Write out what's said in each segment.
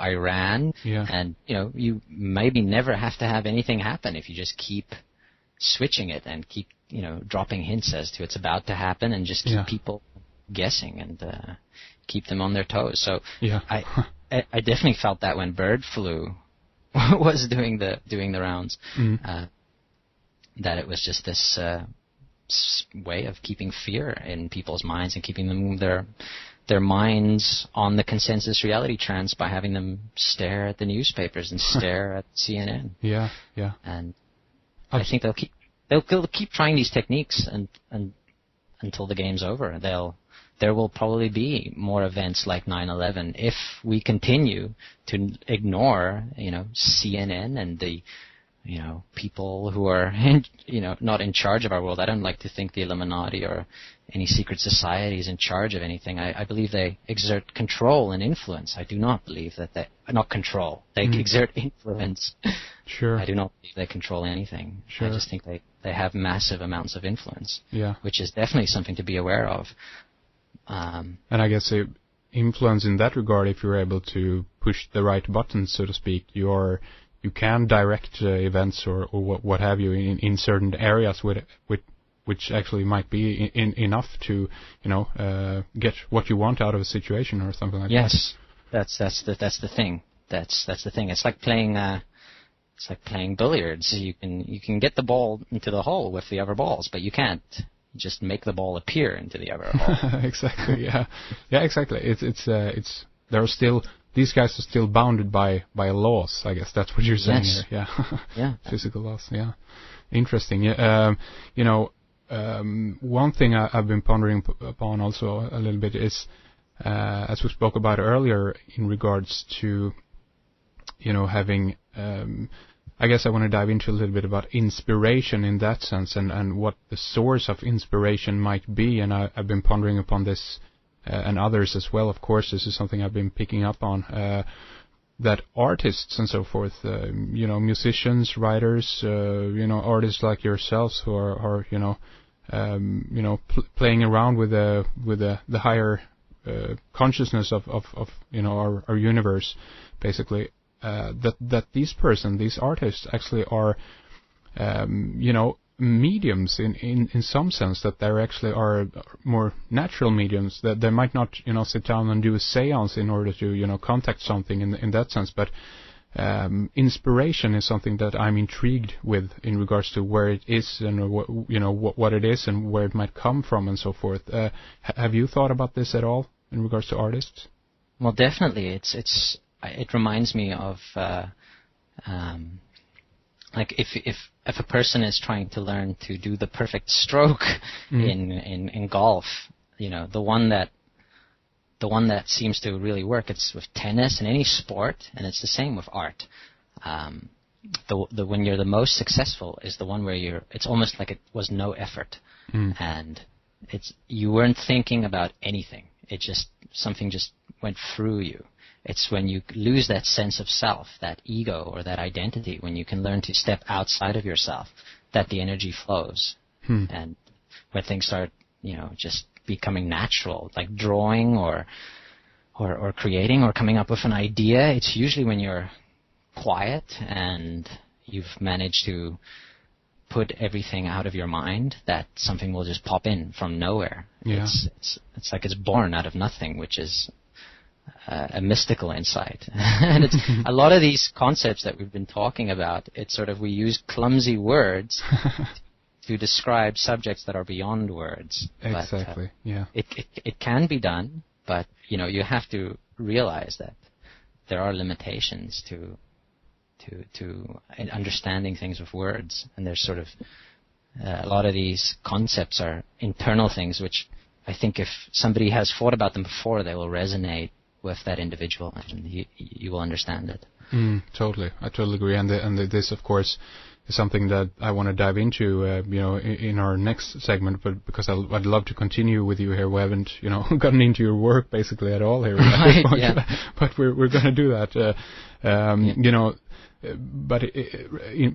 Iran. Yeah. And, you maybe never have to have anything happen if you just keep switching it and keep, dropping hints as to it's about to happen and just keep people guessing and keep them on their toes. So I definitely felt that when bird flu was doing the rounds, that it was just this way of keeping fear in people's minds and keeping them their minds on the consensus reality trance by having them stare at the newspapers and stare at CNN. Yeah. And I think they'll keep trying these techniques and until the game's over. There will probably be more events like 9/11 if we continue to ignore, CNN and the, people who are, not in charge of our world. I don't like to think the Illuminati or any secret society is in charge of anything. I believe they exert control and influence. I do not believe that not control. They exert influence. Sure. I do not believe they control anything. Sure. I just think they have massive amounts of influence. Yeah. Which is definitely something to be aware of. And I guess influence in that regard, if you're able to push the right buttons, so to speak, you can direct events or what have you in certain areas which actually might be enough to get what you want out of a situation or something like that. Yes, that's the thing. That's the thing. It's like playing billiards. You can get the ball into the hole with the other balls, but you can't just make the ball appear into the other hole. Exactly. Yeah. Yeah. Exactly. It's there are still. These guys are still bounded by laws. I guess that's what you're saying here. Yeah. Yeah. Physical laws. Yeah. Interesting. Yeah. One thing I've been pondering upon also a little bit is, as we spoke about earlier, in regards to, having. I guess I want to dive into a little bit about inspiration in that sense and what the source of inspiration might be. And I've been pondering upon this. And others as well, of course. This is something I've been picking up on. That artists and so forth, musicians, writers, artists like yourselves who are playing around with the higher consciousness of our universe, basically. That these artists actually are, mediums in some sense, that they actually are more natural mediums, that they might not sit down and do a seance in order to contact something in that sense, but inspiration is something that I'm intrigued with in regards to where it is and what it is and where it might come from and so forth. Have you thought about this at all in regards to artists? Well, definitely. It reminds me of like if a person is trying to learn to do the perfect stroke in golf, the one that seems to really work, it's with tennis and any sport, and it's the same with art. When you're the most successful is the one where it's almost like it was no effort, and you weren't thinking about anything. Something just went through you. It's when you lose that sense of self, that ego or that identity, when you can learn to step outside of yourself, that the energy flows. And when things start, just becoming natural, like drawing or creating or coming up with an idea, it's usually when you're quiet and you've managed to put everything out of your mind that something will just pop in from nowhere. Yeah. It's like it's born out of nothing, which is a mystical insight. And it's a lot of these concepts that we've been talking about, it's sort of, we use clumsy words to describe subjects that are beyond words. Exactly. But, it can be done, but you have to realize that there are limitations to understanding things with words, and there's sort of a lot of these concepts are internal things, which I think if somebody has thought about them before, they will resonate with that individual, and you will understand it. Totally, I totally agree. And this, of course, is something that I want to dive into, in our next segment. But because I'd love to continue with you here, we haven't, gotten into your work basically at all here. Right, yeah. But we're going to do that. But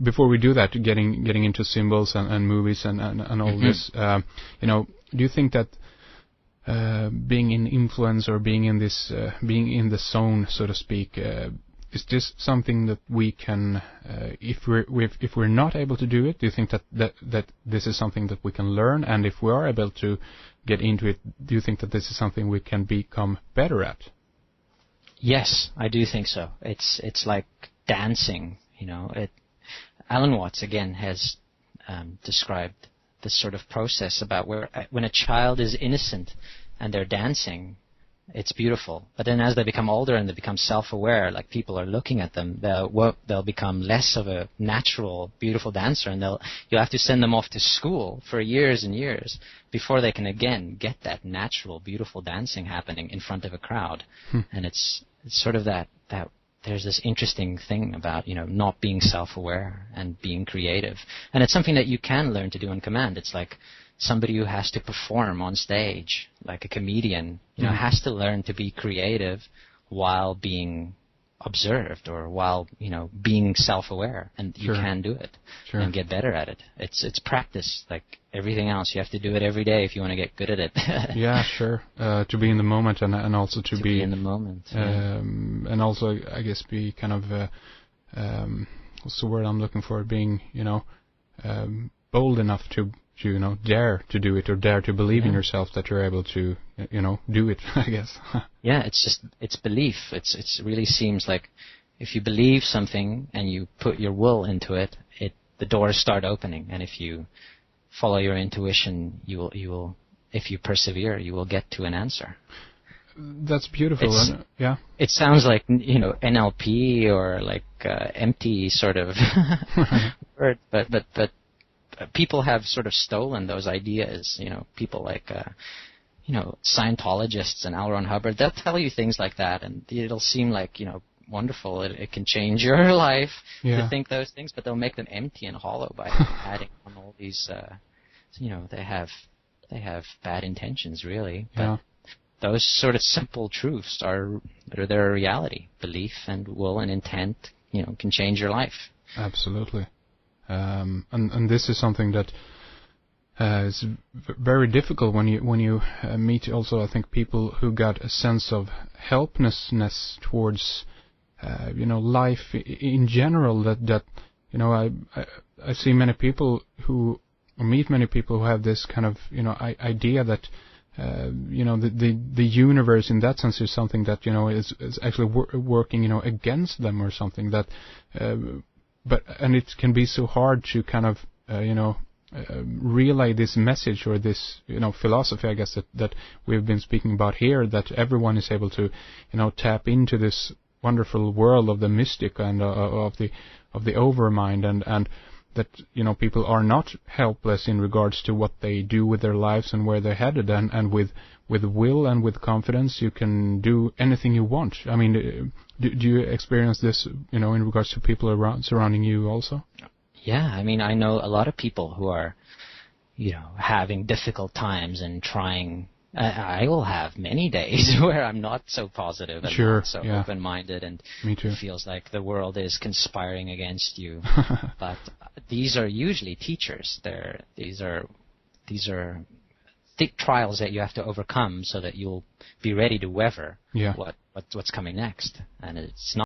before we do that, getting into symbols and movies and all this, do you think that being in influence or being in this, being in the zone, so to speak. Is this something that we can, if we're not able to do it, do you think that this is something that we can learn? And if we are able to get into it, do you think that this is something we can become better at? Yes, I do think so. It's like dancing, you know. Alan Watts again has described this sort of process about where when a child is innocent and they're dancing, it's beautiful. But then as they become older and they become self-aware, like people are looking at them, they'll become less of a natural, beautiful dancer, and you'll have to send them off to school for years and years before they can again get that natural, beautiful dancing happening in front of a crowd. And it's sort of that there's this interesting thing about, you know, not being self-aware and being creative. And it's something that you can learn to do on command. It's like somebody who has to perform on stage, like a comedian, you know, has to learn to be creative while being observed or while, you know, being self-aware. And you can do it and get better at it. It's practice, like everything else. You have to do it every day if you want to get good at it. Yeah, sure. To be in the moment and also to be in the moment. And also, I guess, be kind of, what's the word I'm looking for? Being, you know, bold enough to, you know, dare to do it or dare to believe in yourself that you're able to, you know, do it, I guess. Yeah, it's belief. It really seems like if you believe something and you put your will into it, the doors start opening. And if you follow your intuition, you will, if you persevere, you will get to an answer. That's beautiful. Yeah. It sounds like, you know, NLP or like empty sort of word, but people have sort of stolen those ideas. You know, people like, you know, Scientologists and L. Ron Hubbard, they'll tell you things like that, and it'll seem like, you know, wonderful. It can change your life to think those things, but they'll make them empty and hollow by adding on all these, you know, they have bad intentions, really. But those sort of simple truths are their reality. Belief and will and intent, you know, can change your life. Absolutely. And this is something that is very difficult when you meet also, I think, people who got a sense of helplessness towards you know, life in general. That you know, I see many people who, or meet many people who have this kind of, you know, idea that you know, the universe in that sense is something that, you know, is actually working, you know, against them or something that. And it can be so hard to kind of, you know, relay this message or this, you know, philosophy, I guess, that we've been speaking about here, that everyone is able to, you know, tap into this wonderful world of the mystic and of the overmind, and that, you know, people are not helpless in regards to what they do with their lives and where they're headed, and with will and with confidence, you can do anything you want. I mean, do you experience this, you know, in regards to people surrounding you also? Yeah, I mean, I know a lot of people who are, you know, having difficult times and trying. I will have many days where I'm not so positive and not so open-minded, and it feels like the world is conspiring against you. But these are usually teachers. These are thick trials that you have to overcome so that you'll be ready to weather what's coming next. And it's not